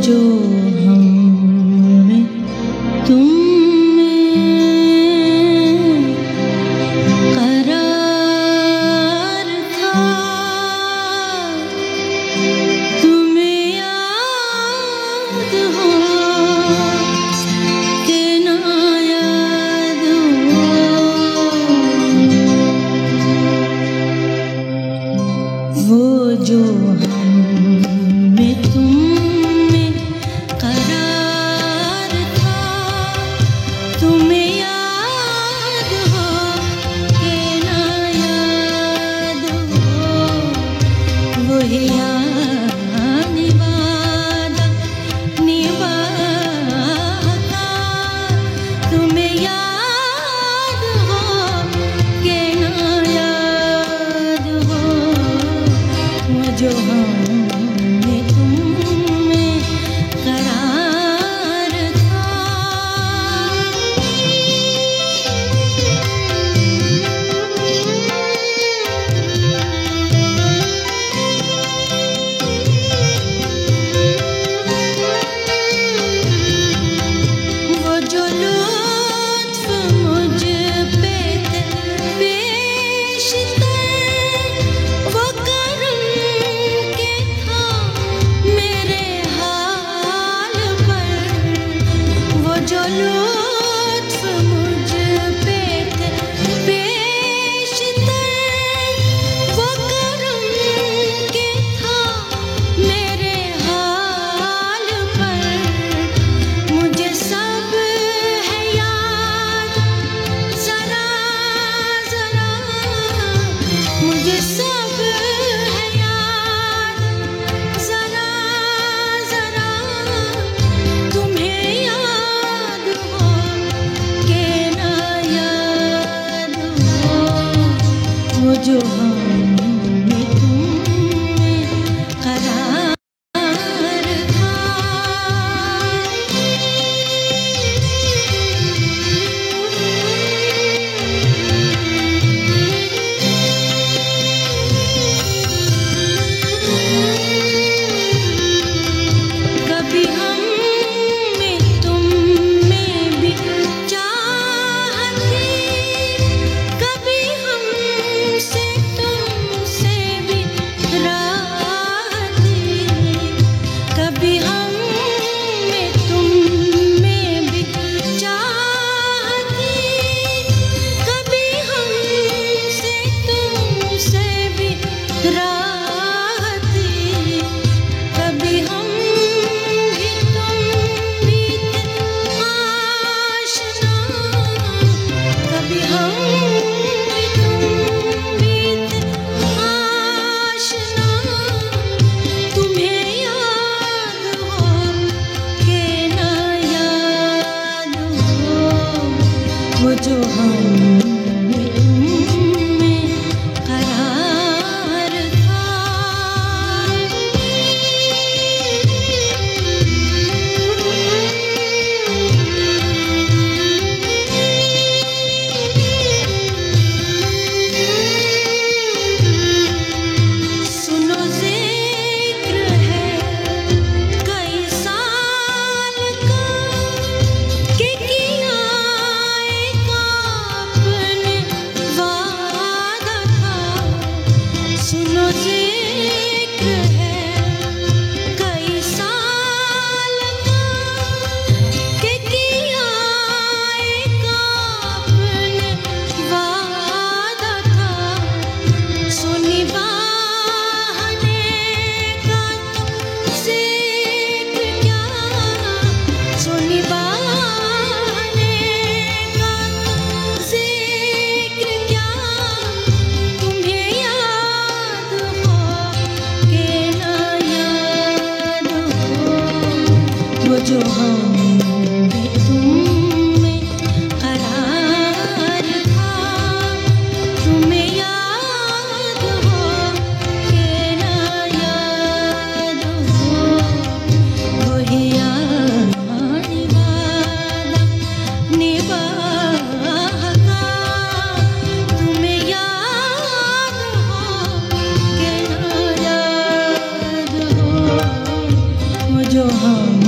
जो हम में तुम में करार था, तुम्हें याद हो कि ना याद हो, वो जो हम में तुम में करार था, तुम्हें याद हो कि ना याद हो, वही निभाता निभाता, तुम्हें याद हो कि ना याद हो, वो जो हम में तुम में करार था। वो जो लुत्फ मुझ पे पेश कर, वो करम के था मेरे हाल पर, वो जो लुत्फ मुझ पे पेश कर, वो करम के था मेरे हाल पर, मुझे सब है याद जरा जरा, मुझे सब है याद जरा जरा, तुम्हें याद हो कि ना याद हो, वो जो हम में तुम में करार था। कभी हम में तुम में भी चाहत थी, कभी हमसे तुमसे भी राहत थी, कभी हम में तुम में भी चाहत थी, कभी हमसे तुमसे भी राहत थी, कभी हम भी तुम भी थे आशना, कभी हम भी तुम भी थे आशना, तुम्हें याद हो कि ना याद हो, वो जो हम में तुम में करार था। सुनो ज़िक्र है कई साल का, कि किया एक जो हम